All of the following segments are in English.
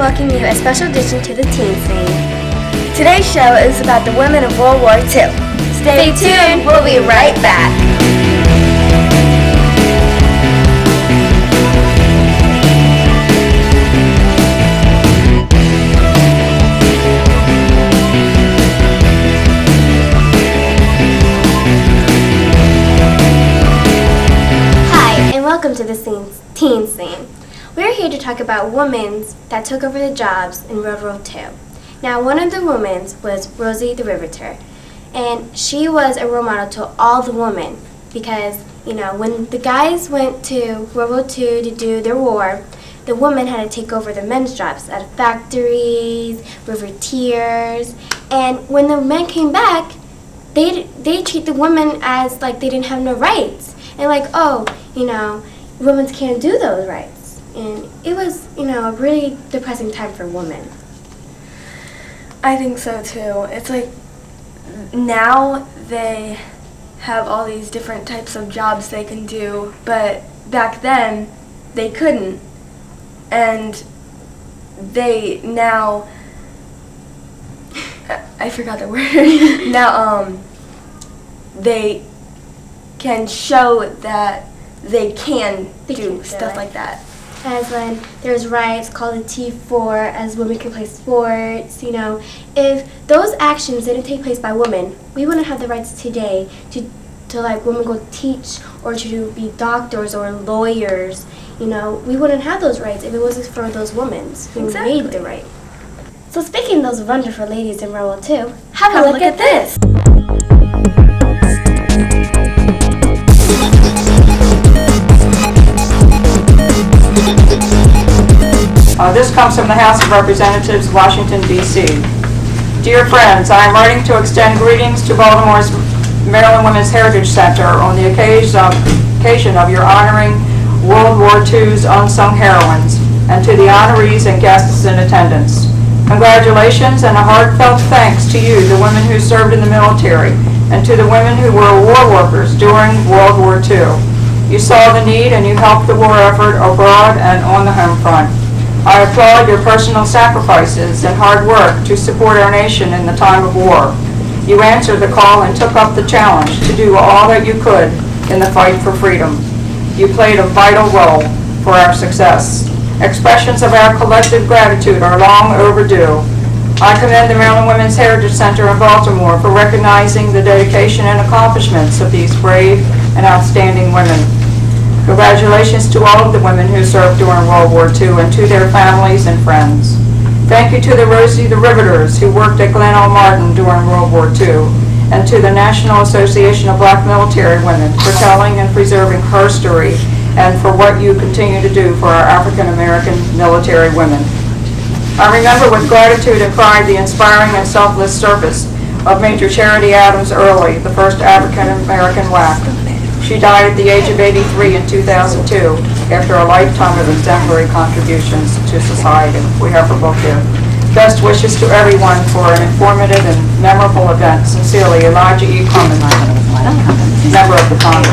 welcome you a special edition to the Teen Scene. Today's show is about the women of World War II. Stay tuned, we'll be right back. Welcome to the Teen Scene. We're here to talk about women that took over the jobs in World War II. Now, one of the women was Rosie the Riveter, and she was a role model to all the women because, you know, when the guys went to World War II to do their war, the women had to take over the men's jobs at factories, riveteers, and when the men came back, they treat the women as like they didn't have no rights, and like, oh, you know, women can't do those rights. And it was, you know, a really depressing time for women. I think so too. It's like now they have all these different types of jobs they can do, but back then they couldn't. And they now, I forgot the word, now they can show that they can do stuff like that. As when there's riots called the T4, as women can play sports, you know. If those actions didn't take place by women, we wouldn't have the rights today to like women go teach or to be doctors or lawyers, you know. We wouldn't have those rights if it wasn't for those women who made the right. So speaking of those wonderful ladies in World War II, have a look at this. This comes from the House of Representatives, Washington, D.C. Dear friends, I am writing to extend greetings to Baltimore's Maryland Women's Heritage Center on the occasion of your honoring World War II's unsung heroines, and to the honorees and guests in attendance. Congratulations and a heartfelt thanks to you, the women who served in the military, and to the women who were war workers during World War II. You saw the need and you helped the war effort abroad and on the home front. I applaud your personal sacrifices and hard work to support our nation in the time of war. You answered the call and took up the challenge to do all that you could in the fight for freedom. You played a vital role for our success. Expressions of our collective gratitude are long overdue. I commend the Maryland Women's Heritage Center in Baltimore for recognizing the dedication and accomplishments of these brave and outstanding women. Congratulations to all of the women who served during World War II and to their families and friends. Thank you to the Rosie the Riveters who worked at Glen L. Martin during World War II, and to the National Association of Black Military Women for telling and preserving her story and for what you continue to do for our African American military women. I remember with gratitude and pride the inspiring and selfless service of Major Charity Adams Early, the first African American WAC. She died at the age of 83 in 2002 after a lifetime of exemplary contributions to society. We have her book here. Best wishes to everyone for an informative and memorable event. Sincerely, Elijah E. Cummins, member of the Congress.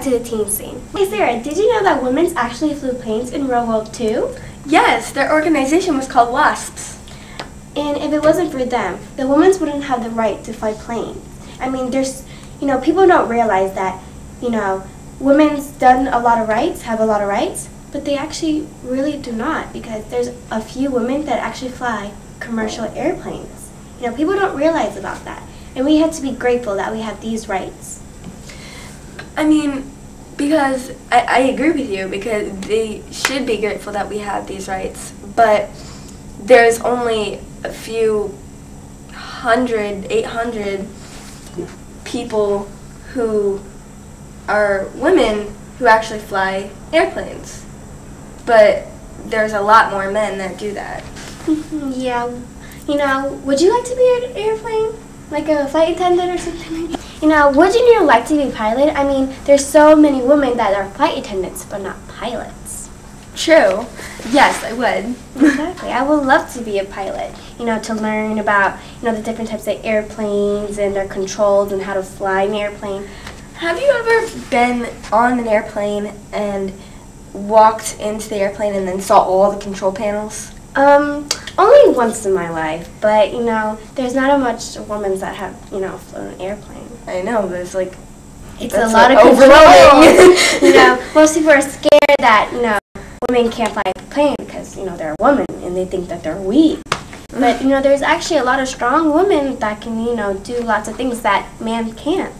To the Teen Scene. Hey Sarah, did you know that women actually flew planes in World War II? Yes, their organization was called WASPs. And if it wasn't for them, the women wouldn't have the right to fly planes. I mean, there's, you know, people don't realize that, you know, women's done a lot of rights, have a lot of rights, but they actually really do not, because there's a few women that actually fly commercial airplanes. You know, people don't realize about that. And we have to be grateful that we have these rights. I mean, because I agree with you, because they should be grateful that we have these rights, but there's only a few 800 people who are women who actually fly airplanes. But there's a lot more men that do that. Yeah. You know, would you like to be an airplane? Like a flight attendant or something? You know, would you like to be a pilot? I mean, there's so many women that are flight attendants, but not pilots. True. Yes, I would. Exactly. I would love to be a pilot, you know, to learn about, you know, the different types of airplanes and their controls and how to fly an airplane. Have you ever been on an airplane and walked into the airplane and then saw all the control panels? Only once in my life, but, you know, there's not a much women that have, you know, flown an airplane. I know, but it's like, it's a lot of overwhelming. You know, most people are scared that, you know, women can't fly a plane because, you know, they're a woman and they think that they're weak. But, you know, there's actually a lot of strong women that can, you know, do lots of things that man can't.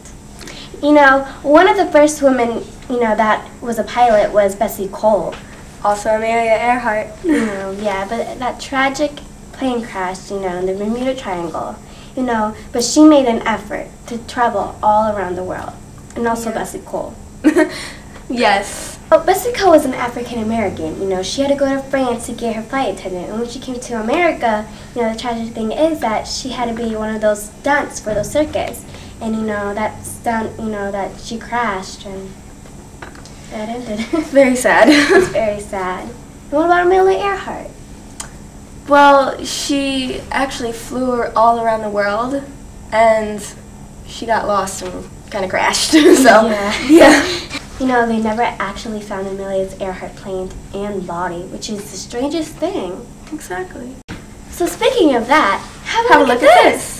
You know, one of the first women, you know, that was a pilot was Bessie Cole. Also Amelia Earhart. You know, yeah, but that tragic plane crash, you know, in the Bermuda Triangle, you know, but she made an effort to travel all around the world. And also Bessie Cole. Yes. Oh, Bessie Cole was an African American. You know, she had to go to France to get her flight attendant. And when she came to America, you know, the tragic thing is that she had to be one of those stunts for those circus. And, you know, that stunt, you know, that she crashed and that ended. Very sad. It's very sad. And what about Amelia Earhart? Well, she actually flew all around the world and she got lost and kind of crashed. So, yeah. You know, they never actually found Amelia Earhart plane and body, which is the strangest thing. Exactly. So speaking of that, have a look at this.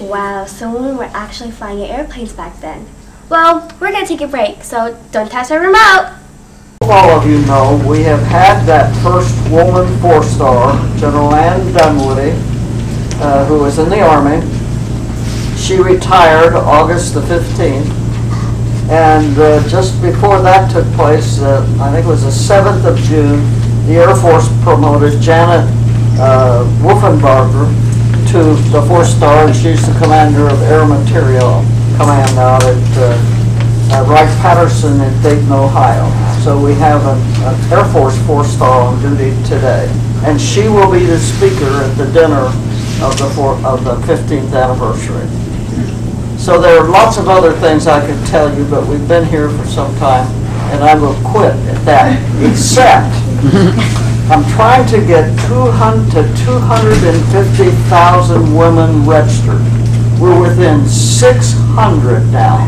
Wow, so women were actually flying airplanes back then. Well, we're going to take a break, so don't touch our remote. All of you know we have had that first woman four-star, General Ann Dunwoody, who was in the Army. She retired August the 15th, and just before that took place, I think it was the 7th of June, the Air Force promoted Janet Wolfenbarger to the four-star, and she's the commander of Air Material Command out at Wright-Patterson in Dayton, Ohio. So we have an Air Force four-star on duty today, and she will be the speaker at the dinner of the 15th anniversary. So there are lots of other things I could tell you, but we've been here for some time, and I will quit at that, except I'm trying to get 200 to 250,000 women registered. We're within 600 now.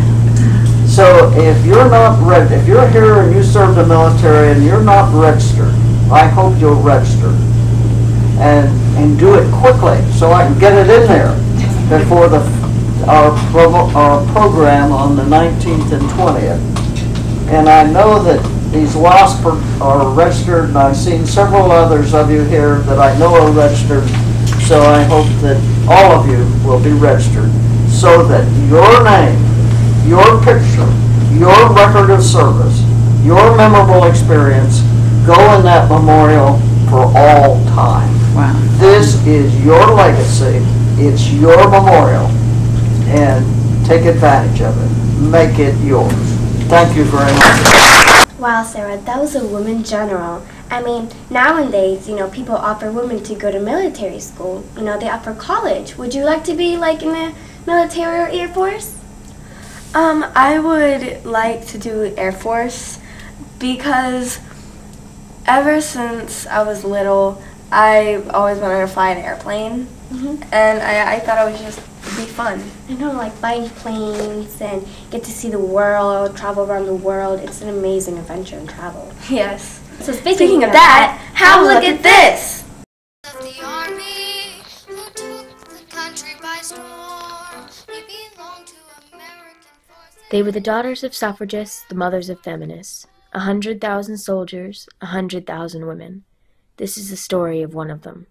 So if you're not if you're here and you serve the military and you're not registered, I hope you'll register and do it quickly so I can get it in there before our program on the 19th and 20th. And I know that these WASP are registered, and I've seen several others of you here that I know are registered, so I hope that all of you will be registered so that your name, your picture, your record of service, your memorable experience go in that memorial for all time. Wow. This is your legacy, it's your memorial, and take advantage of it. Make it yours. Thank you very much. Wow, Sarah, that was a woman general. I mean, nowadays, you know, people offer women to go to military school. You know, they offer college. Would you like to be, like, in the military or Air Force? I would like to do Air Force because ever since I was little, I always wanted to fly an airplane. And I thought it would just be fun. I know, like flying planes and get to see the world, travel around the world. It's an amazing adventure and travel. Yes. So speaking of that, have a look at this. The army They were the daughters of suffragists, the mothers of feminists. 100,000 soldiers, 100,000 women. This is the story of one of them.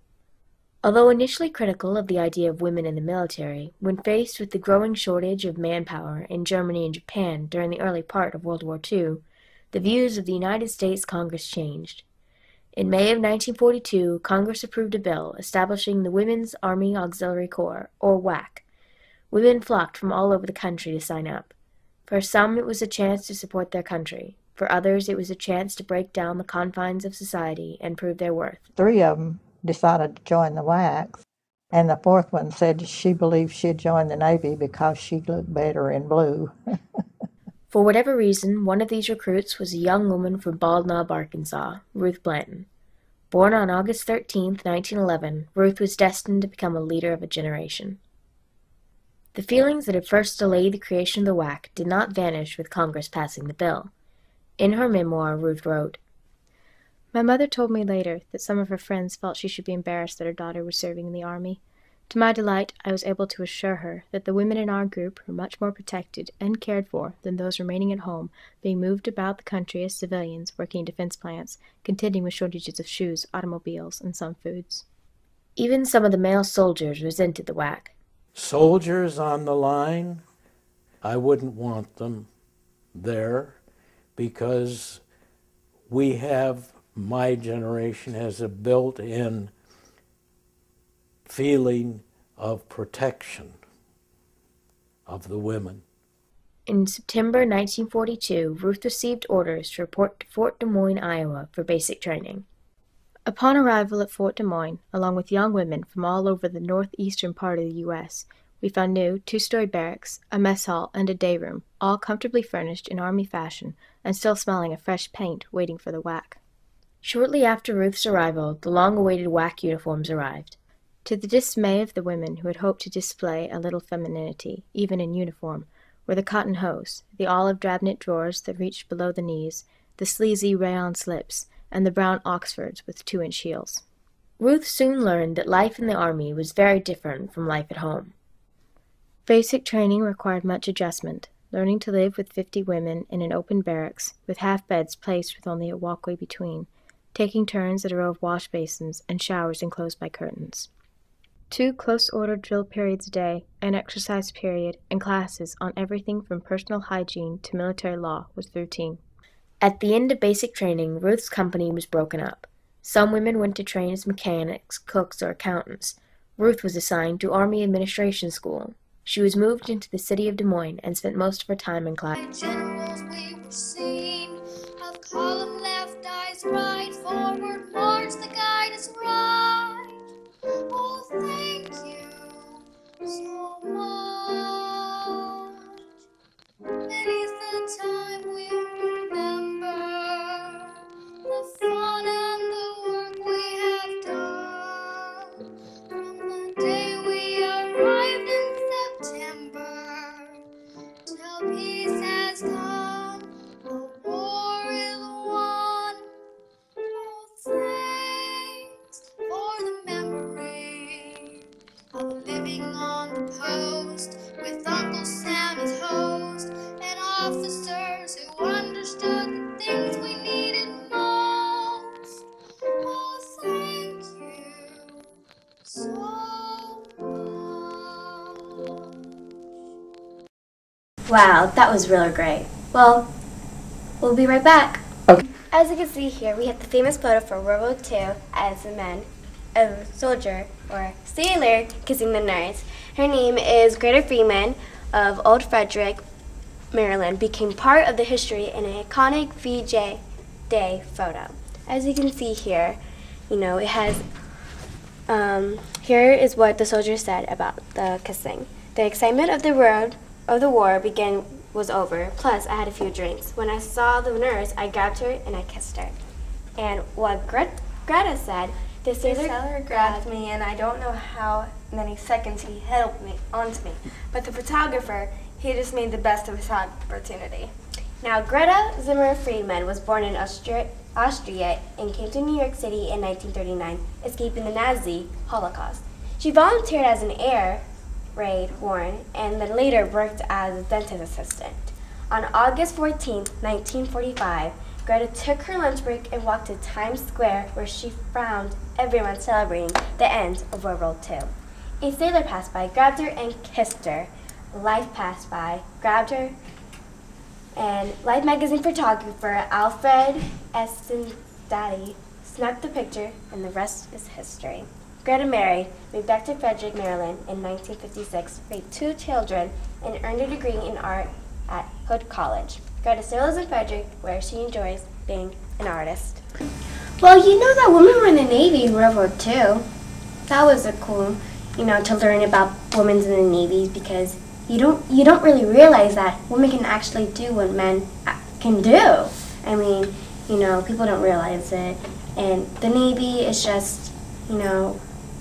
Although initially critical of the idea of women in the military, when faced with the growing shortage of manpower in Germany and Japan during the early part of World War II, the views of the United States Congress changed. In May of 1942, Congress approved a bill establishing the Women's Army Auxiliary Corps, or WAC. Women flocked from all over the country to sign up. For some, it was a chance to support their country. For others, it was a chance to break down the confines of society and prove their worth. 3 of them decided to join the WACs, and the 4th one said she believed she'd join the Navy because she looked better in blue. For whatever reason, one of these recruits was a young woman from Bald Knob, Arkansas, Ruth Blanton. Born on August 13, 1911, Ruth was destined to become a leader of a generation. The feelings that had first delayed the creation of the WAC did not vanish with Congress passing the bill. In her memoir, Ruth wrote, "My mother told me later that some of her friends felt she should be embarrassed that her daughter was serving in the army. To my delight, I was able to assure her that the women in our group were much more protected and cared for than those remaining at home, being moved about the country as civilians working in defense plants, contending with shortages of shoes, automobiles, and some foods." Even some of the male soldiers resented the WAC. Soldiers on the line, I wouldn't want them there because my generation has a built-in feeling of protection of the women. In September 1942, Ruth received orders to report to Fort Des Moines, Iowa for basic training. Upon arrival at Fort Des Moines, along with young women from all over the northeastern part of the U.S., we found new 2-story barracks, a mess hall, and a day room, all comfortably furnished in Army fashion and still smelling of fresh paint, waiting for the WAC. Shortly after Ruth's arrival, the long-awaited WAC uniforms arrived. To the dismay of the women who had hoped to display a little femininity, even in uniform, were the cotton hose, the olive drab knit drawers that reached below the knees, the sleazy rayon slips, and the brown Oxfords with 2-inch heels. Ruth soon learned that life in the Army was very different from life at home. Basic training required much adjustment, learning to live with 50 women in an open barracks, with half beds placed with only a walkway between, taking turns at a row of wash basins and showers enclosed by curtains. 2 close-ordered drill periods a day, an exercise period, and classes on everything from personal hygiene to military law was routine. At the end of basic training, Ruth's company was broken up. Some women went to train as mechanics, cooks, or accountants. Ruth was assigned to Army Administration School. She was moved into the city of Des Moines and spent most of her time in class. Generals we were seen, of column left, eyes right, forward march, the guide is right. Oh, thank you so much. Many's the time we remember the fun and the work we have done. From the day we arrived in September till peace has come, the war is won. Oh, thanks for the memory of living on the post with Uncle Sam as host and officers who understood the things we needed most. Oh, thank you so much. Wow, that was really great. Well, we'll be right back. Okay. As you can see here, we have the famous photo for World War II as a soldier or sailor kissing the nurse. Her name is Greta Freeman of Old Frederick, Maryland, became part of the history in an iconic VJ Day photo. As you can see here, it has, here is what the soldier said about the kissing. The excitement of the war was over, plus I had a few drinks. When I saw the nurse, I grabbed her and I kissed her. And what Greta said, the sailor grabbed me, and I don't know how many seconds he held me onto me. But the photographer, he just made the best of his opportunity. Now, Greta Zimmer Friedman was born in Austria and came to New York City in 1939, escaping the Nazi Holocaust. She volunteered as an air Ray Warren, and then later worked as a dentist assistant. On August 14, 1945, Greta took her lunch break and walked to Times Square, where she found everyone celebrating the end of World War II. A sailor passed by, grabbed her, and kissed her. Life passed by, grabbed her, and Life magazine photographer Alfred Estendaddy snapped the picture, and the rest is history. Greta married, moved back to Frederick, Maryland in 1956, raised 2 children, and earned a degree in art at Hood College. Greta still lives in Frederick, where she enjoys being an artist. Well, you know that women were in the Navy in World War II. That was a cool, to learn about women in the Navy, because you don't really realize that women can actually do what men can do. I mean, people don't realize it. And the Navy is just,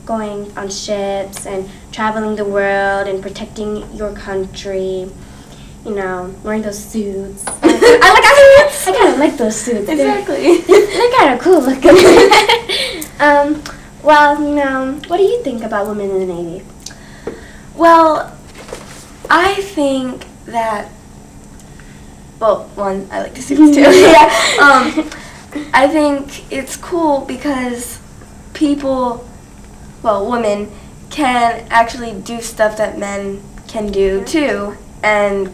going on ships and traveling the world and protecting your country. Wearing those suits. I kind of like those suits. Exactly. They're kind of cool looking. Well, what do you think about women in the Navy? Well, I think that, one, I like the suits too. Yeah. I think it's cool because women can actually do stuff that men can do too, and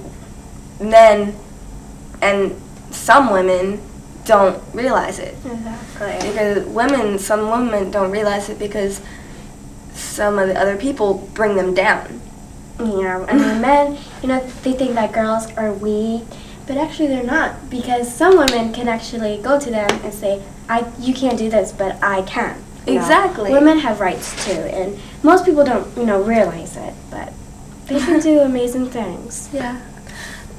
some women don't realize it. Exactly. Because some women don't realize it because some of the other people bring them down. Yeah, and the men, they think that girls are weak, but actually they're not, because some women can actually go to them and say, you can't do this, but I can. Exactly. Women have rights too, and most people don't, realize it, but they can do amazing things. Yeah.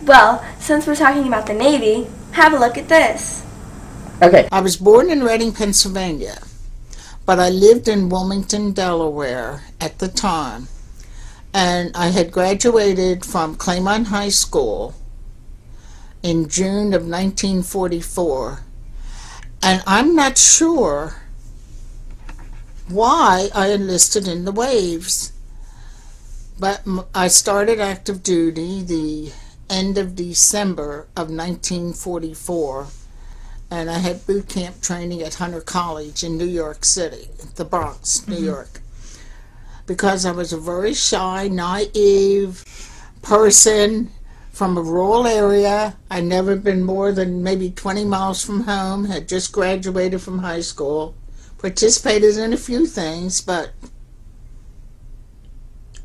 Well, since we're talking about the Navy, have a look at this. Okay. I was born in Reading, Pennsylvania, but I lived in Wilmington, Delaware at the time, and I had graduated from Claymont High School in June of 1944, and I'm not sure why I enlisted in the Waves, but I started active duty the end of December of 1944, and I had boot camp training at Hunter College in New York City, the Bronx, New York, because I was a very shy, naive person from a rural area. I'd never been more than maybe 20 miles from home, had just graduated from high school, participated in a few things, but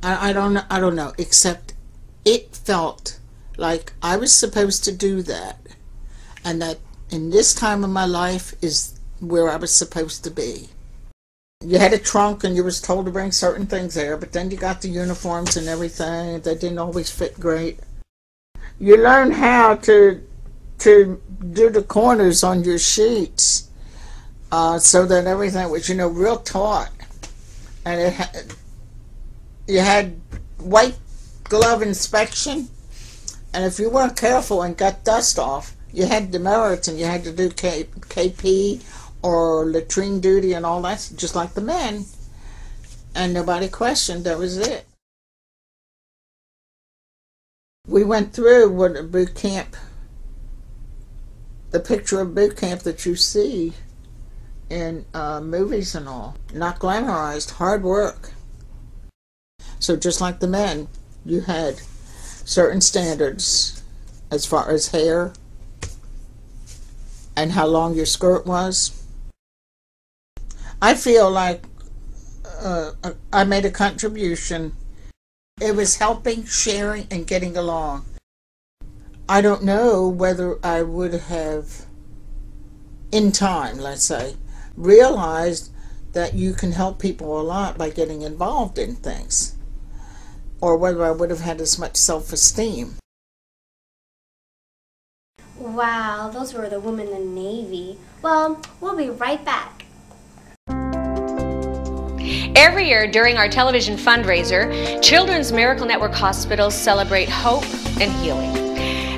I don't know, except it felt like I was supposed to do that, and that in this time of my life is where I was supposed to be. You had a trunk and you was told to bring certain things there, but then you got the uniforms and everything. They didn't always fit great. You learn how to do the corners on your sheets so that everything was, real taut. And you had white glove inspection, and if you weren't careful and got dust off, you had demerits and you had to do KP or latrine duty and all that, just like the men. And nobody questioned, that was it. We went through what a boot camp, the picture of boot camp that you see in movies and all. Not glamorized, hard work. So just like the men, you had certain standards as far as hair and how long your skirt was. I feel like I made a contribution. It was helping, sharing, and getting along. I don't know whether I would have, in time, let's say, realized that you can help people a lot by getting involved in things, or whether I would have had as much self-esteem. Wow, those were the women in the Navy. Well, we'll be right back. Every year during our television fundraiser, Children's Miracle Network hospitals celebrate hope and healing.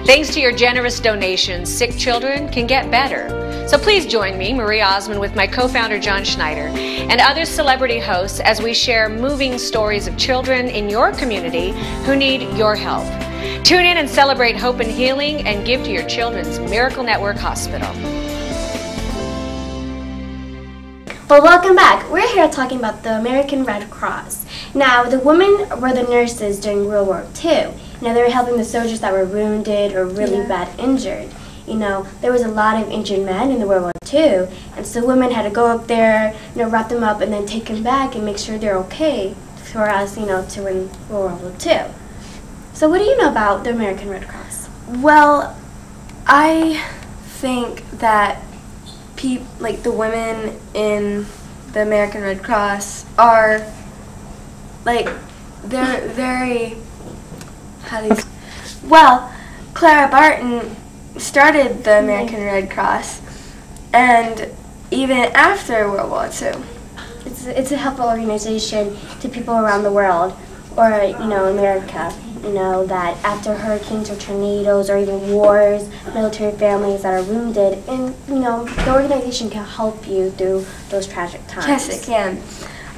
Thanks to your generous donations, sick children can get better. So please join me, Marie Osmond, with my co-founder John Schneider, and other celebrity hosts as we share moving stories of children in your community who need your help. Tune in and celebrate hope and healing and give to your Children's Miracle Network Hospital. Well, welcome back. We're here talking about the American Red Cross. Now, the women were the nurses during World War II. Now, they were helping the soldiers that were wounded or really bad injured. You know, there was a lot of injured men in the World War II, and so women had to go up there, you know, wrap them up and then take them back and make sure they're okay for us, you know, to win World War II. So what do you know about the American Red Cross? Well, I think that like the women in the American Red Cross are like they're very well, Clara Barton started the American Red Cross, and even after World War II. It's a helpful organization to people around the world, or, you know, America. You know, that after hurricanes or tornadoes or even wars, military families that are wounded, and, you know, the organization can help you through those tragic times. Yes, it can.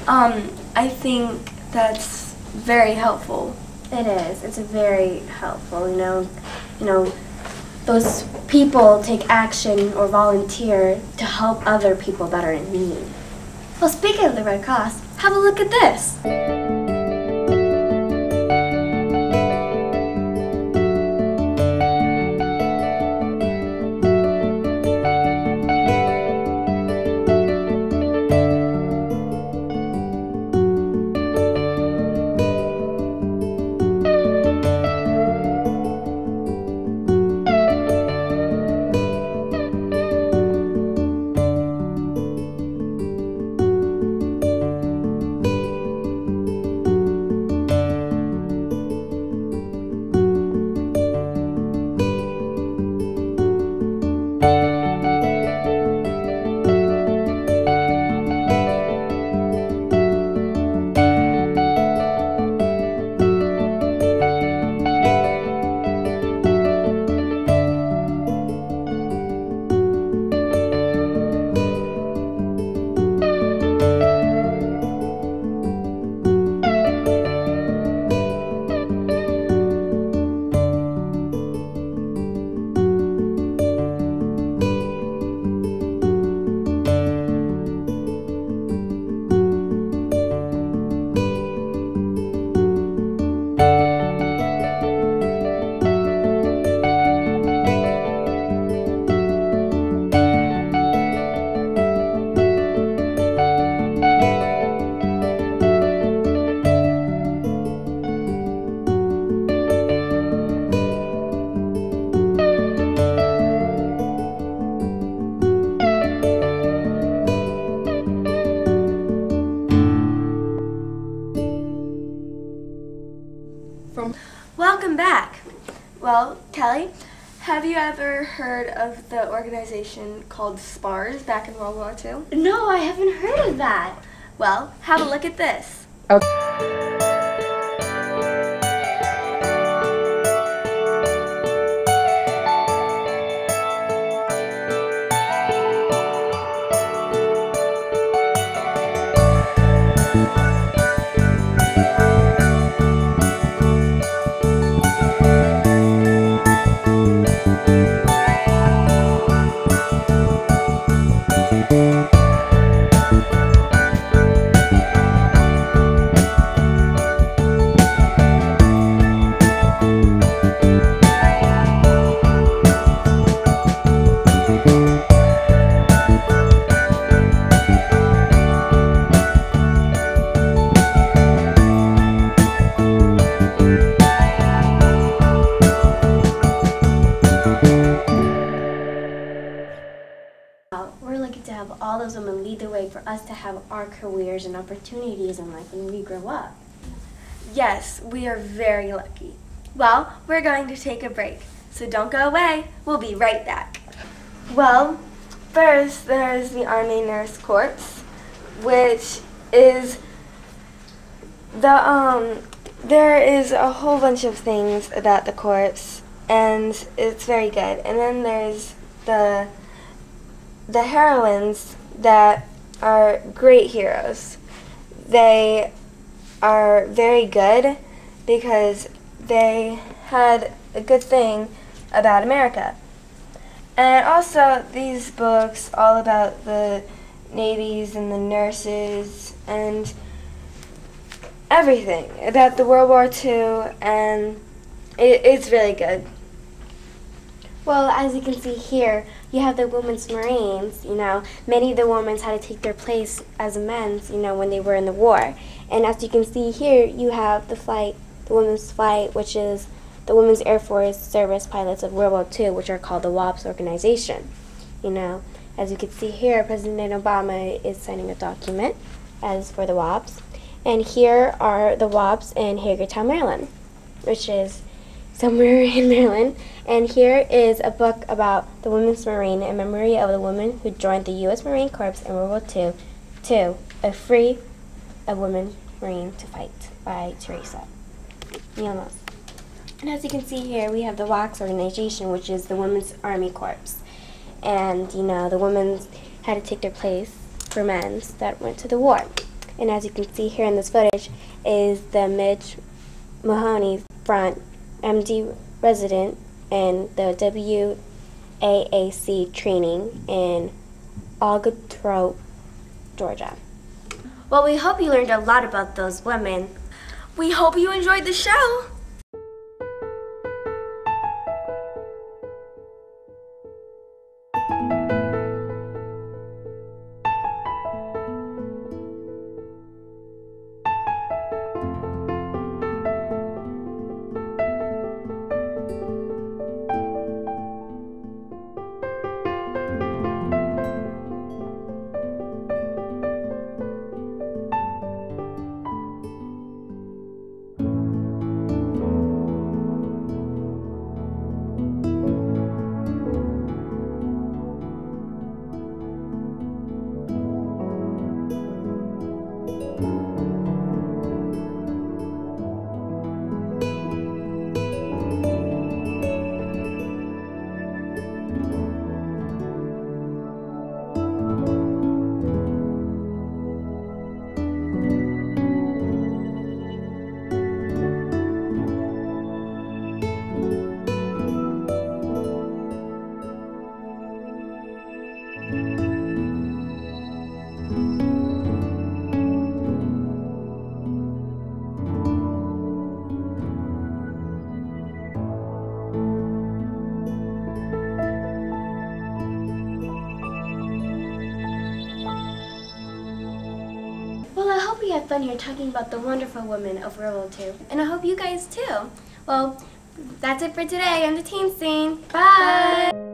I think that's very helpful. It is. It's very helpful, you know, those people take action or volunteer to help other people that are in need. Well, speaking of the Red Cross, have a look at this. Welcome back. Well, Kelly, have you ever heard of the organization called SPARS back in World War II? No, I haven't heard of that. Well, have a look at this. We're lucky to have all those women lead the way for us to have our careers and opportunities in life when we grow up. Yes, we are very lucky. Well, we're going to take a break, so don't go away. We'll be right back. Well, first there's the Army Nurse Corps, which is there is a whole bunch of things about the corps, and it's very good. And then there's the the heroines that are great heroes. They are very good because they had a good thing about America. And also these books all about the navies and the nurses and everything about the World War II, and it's really good. Well, as you can see here, you have the women's Marines, many of the women had to take their place as men's, when they were in the war. And as you can see here, you have the women's flight, which is the Women's Air Force Service Pilots of World War II, which are called the WAPS organization. As you can see here, President Obama is signing a document as for the WAPS. And here are the WAPS in Hagerstown, Maryland, which is somewhere in Maryland. And here is a book about the Women's Marine in memory of the women who joined the U.S. Marine Corps in World War II, Free a Woman Marine to Fight by Teresa Munoz. And as you can see here, we have the WACS organization, which is the Women's Army Corps. And, the women had to take their place for men that went to the war. And as you can see here in this footage is the Midge Mahoney Front MD resident in the WAAC training in Algotrope, Georgia. Well, we hope you learned a lot about those women. We hope you enjoyed the show. We had fun here talking about the wonderful women of World War II, and I hope you guys too. Well, that's it for today on the Teen Scene. Bye!